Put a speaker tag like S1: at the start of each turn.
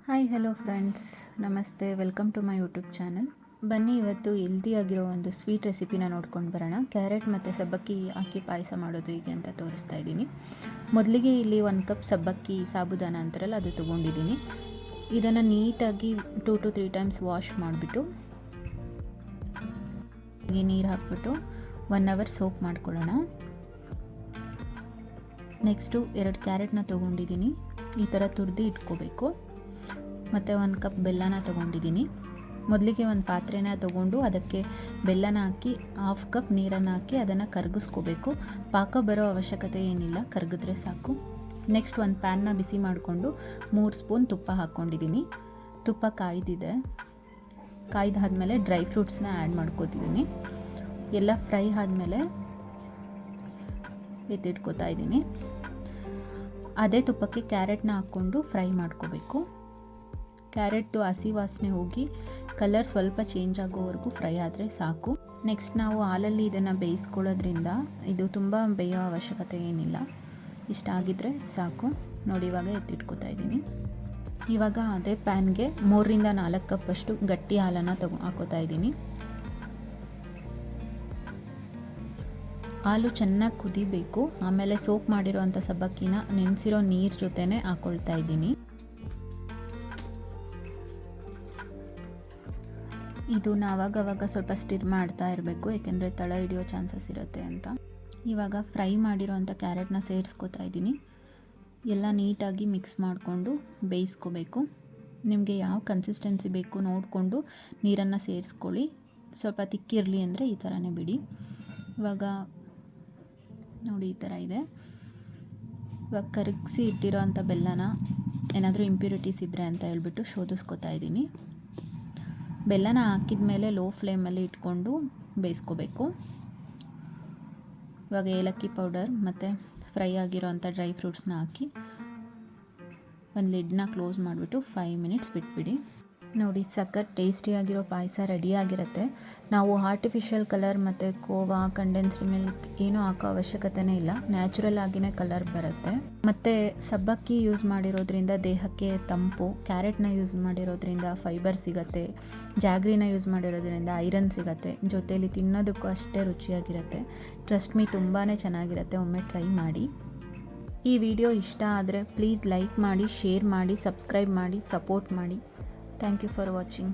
S1: Hi hello friends, ನಮಸ್ತೆ. Welcome to my YouTube channel. ಬನ್ನಿ ಇವತ್ತು ಹೆಲ್ದಿಯಾಗಿರೋ ಒಂದು ಸ್ವೀಟ್ ರೆಸಿಪಿನ ನೋಡ್ಕೊಂಡು ಬರೋಣ. ಕ್ಯಾರೆಟ್ ಮತ್ತು ಸಬ್ಬಕ್ಕಿ ಹಾಕಿ ಪಾಯಸ ಮಾಡೋದು ಹೀಗೆ ಅಂತ ತೋರಿಸ್ತಾ ಇದ್ದೀನಿ. ಮೊದಲಿಗೆ ಇಲ್ಲಿ 1 ಕಪ್ ಸಬ್ಬಕ್ಕಿ ಸಾಬುದಾನ ಅಂತಾರಲ್ಲ ಅದು ತೊಗೊಂಡಿದ್ದೀನಿ. ಇದನ್ನು ನೀಟಾಗಿ 2 to 3 ಟೈಮ್ಸ್ ವಾಶ್ ಮಾಡಿಬಿಟ್ಟು ನೀರು ಹಾಕ್ಬಿಟ್ಟು 1 ಅವರ್ ಸೋಕ್ ಮಾಡ್ಕೊಳ್ಳೋಣ. ನೆಕ್ಸ್ಟು 2 ಕ್ಯಾರೆಟ್ನ ತೊಗೊಂಡಿದ್ದೀನಿ. ಈ ಥರ ತುರಿದು ಇಟ್ಕೋಬೇಕು. ಮತ್ತು 1 ಕಪ್ ಬೆಲ್ಲನ ತೊಗೊಂಡಿದ್ದೀನಿ. ಮೊದಲಿಗೆ ಒಂದು ಪಾತ್ರೆನ ತೊಗೊಂಡು ಅದಕ್ಕೆ ಬೆಲ್ಲನ ಹಾಕಿ 1/2 ಕಪ್ ನೀರನ್ನು ಹಾಕಿ ಅದನ್ನು ಕರಗಿಸ್ಕೋಬೇಕು. ಪಾಕ ಬರೋ ಅವಶ್ಯಕತೆ ಏನಿಲ್ಲ, ಕರಗಿದ್ರೆ ಸಾಕು. ನೆಕ್ಸ್ಟ್ ಒಂದು ಪ್ಯಾನ್ನ ಬಿಸಿ ಮಾಡಿಕೊಂಡು 3 ಸ್ಪೂನ್ ತುಪ್ಪ ಹಾಕ್ಕೊಂಡಿದ್ದೀನಿ. ತುಪ್ಪ ಕಾಯ್ದಾದ್ಮೇಲೆ ಡ್ರೈ ಫ್ರೂಟ್ಸ್ನ ಆ್ಯಡ್ ಮಾಡ್ಕೋತಿದ್ದೀನಿ. ಎಲ್ಲ ಫ್ರೈ ಆದಮೇಲೆ ಎತ್ತಿಟ್ಕೋತಾ ಇದ್ದೀನಿ. ಅದೇ ತುಪ್ಪಕ್ಕೆ ಕ್ಯಾರೆಟ್ನ ಹಾಕ್ಕೊಂಡು ಫ್ರೈ ಮಾಡ್ಕೋಬೇಕು. ಕ್ಯಾರೆಟು ಹಸಿ ವಾಸನೆ ಹೋಗಿ ಕಲರ್ ಸ್ವಲ್ಪ ಚೇಂಜ್ ಆಗೋವರೆಗೂ ಫ್ರೈ ಆದರೆ ಸಾಕು. ನೆಕ್ಸ್ಟ್ ನಾವು ಹಾಲಲ್ಲಿ ಇದನ್ನು ಬೇಯಿಸ್ಕೊಳ್ಳೋದ್ರಿಂದ ಇದು ತುಂಬ ಬೇಯೋ ಅವಶ್ಯಕತೆ ಏನಿಲ್ಲ. ಇಷ್ಟ ಆಗಿದ್ದರೆ ಸಾಕು. ನೋಡಿ, ಇವಾಗ ಎತ್ತಿಟ್ಕೋತಾ ಇದ್ದೀನಿ. ಇವಾಗ ಅದೇ ಪ್ಯಾನ್ಗೆ 3 to 4 ಕಪ್ ಅಷ್ಟು ಗಟ್ಟಿ ಹಾಲನ್ನು ಹಾಕೋತಾ ಇದ್ದೀನಿ. ಹಾಲು ಚೆನ್ನಾಗಿ ಕುದಿಬೇಕು. ಆಮೇಲೆ ಸೋಕ್ ಮಾಡಿರೋವಂಥ ಸಬ್ಬಕ್ಕಿನ ನೆನೆಸಿರೋ ನೀರು ಜೊತೆನೇ ಹಾಕ್ಕೊಳ್ತಾ ಇದ್ದೀನಿ. ಇದನ್ನ ಆವಾಗವಾಗ ಸ್ವಲ್ಪ ಸ್ಟಿರ್ ಮಾಡ್ತಾ ಇರಬೇಕು, ಏಕೆಂದರೆ ತಳ ಹಿಡಿಯೋ ಚಾನ್ಸಸ್ ಇರುತ್ತೆ ಅಂತ. ಇವಾಗ ಫ್ರೈ ಮಾಡಿರೋವಂಥ ಕ್ಯಾರೆಟ್ನ ಸೇರಿಸ್ಕೋತಾ ಇದ್ದೀನಿ. ಎಲ್ಲ ನೀಟಾಗಿ ಮಿಕ್ಸ್ ಮಾಡಿಕೊಂಡು ಬೇಯಿಸ್ಕೋಬೇಕು. ನಿಮಗೆ ಯಾವ ಕನ್ಸಿಸ್ಟೆನ್ಸಿ ಬೇಕು ನೋಡಿಕೊಂಡು ನೀರನ್ನು ಸೇರಿಸ್ಕೊಳ್ಳಿ. ಸ್ವಲ್ಪ ತಿಕ್ಕಿರಲಿ ಅಂದರೆ ಈ ಥರನೇ ಬಿಡಿ. ಇವಾಗ ನೋಡಿ, ಈ ಥರ ಇದೆ. ಇವಾಗ ಕರಗಿಸಿ ಇಟ್ಟಿರೋ ಅಂಥ ಬೆಲ್ಲನ ಏನಾದರೂ ಇಂಪ್ಯೂರಿಟೀಸ್ ಇದ್ದರೆ ಅಂತ ಹೇಳ್ಬಿಟ್ಟು ಶೋಧಿಸ್ಕೋತಾ ಇದ್ದೀನಿ. ಬೆಲ್ಲನ ಹಾಕಿದ ಮೇಲೆ ಲೋ ಫ್ಲೇಮಲ್ಲಿ ಇಟ್ಕೊಂಡು ಬೇಯಿಸ್ಕೋಬೇಕು. ಇವಾಗ ಏಲಕ್ಕಿ ಪೌಡರ್ ಮತ್ತು ಫ್ರೈ ಆಗಿರೋ ಅಂಥ ಡ್ರೈ ಫ್ರೂಟ್ಸ್ನ ಹಾಕಿ ಒಂದು ಲಿಡ್ನ ಕ್ಲೋಸ್ ಮಾಡಿಬಿಟ್ಟು 5 ಮಿನಿಟ್ಸ್ ಬಿಟ್ಬಿಡಿ. ನೋಡಿ, ಸಖತ್ ಟೇಸ್ಟಿಯಾಗಿರೋ ಪಾಯಸ ರೆಡಿಯಾಗಿರುತ್ತೆ. ನಾವು ಆರ್ಟಿಫಿಷಿಯಲ್ ಕಲರ್ ಮತ್ತು ಕೋವಾ, ಕಂಡೆನ್ಸ್ಡ್ ಮಿಲ್ಕ್ ಏನೂ ಹಾಕೋ ಅವಶ್ಯಕತೆನೇ ಇಲ್ಲ. ನ್ಯಾಚುರಲ್ ಆಗಿಯೇ ಕಲರ್ ಬರುತ್ತೆ. ಮತ್ತು ಸಬ್ಬಕ್ಕಿ ಯೂಸ್ ಮಾಡಿರೋದ್ರಿಂದ ದೇಹಕ್ಕೆ ತಂಪು, ಕ್ಯಾರೆಟ್ನ ಯೂಸ್ ಮಾಡಿರೋದ್ರಿಂದ ಫೈಬರ್ ಸಿಗುತ್ತೆ, ಜಾಗ್ರಿನ ಯೂಸ್ ಮಾಡಿರೋದ್ರಿಂದ ಐರನ್ ಸಿಗುತ್ತೆ. ಜೊತೆಯಲ್ಲಿ ತಿನ್ನೋದಕ್ಕೂ ಅಷ್ಟೇ ರುಚಿಯಾಗಿರುತ್ತೆ. ಟ್ರಸ್ಟ್ ಮೀ, ತುಂಬಾ ಚೆನ್ನಾಗಿರುತ್ತೆ. ಒಮ್ಮೆ ಟ್ರೈ ಮಾಡಿ. ಈ ವಿಡಿಯೋ ಇಷ್ಟ ಆದರೆ ಪ್ಲೀಸ್ ಲೈಕ್ ಮಾಡಿ, ಶೇರ್ ಮಾಡಿ, ಸಬ್ಸ್ಕ್ರೈಬ್ ಮಾಡಿ, ಸಪೋರ್ಟ್ ಮಾಡಿ. Thank you for watching.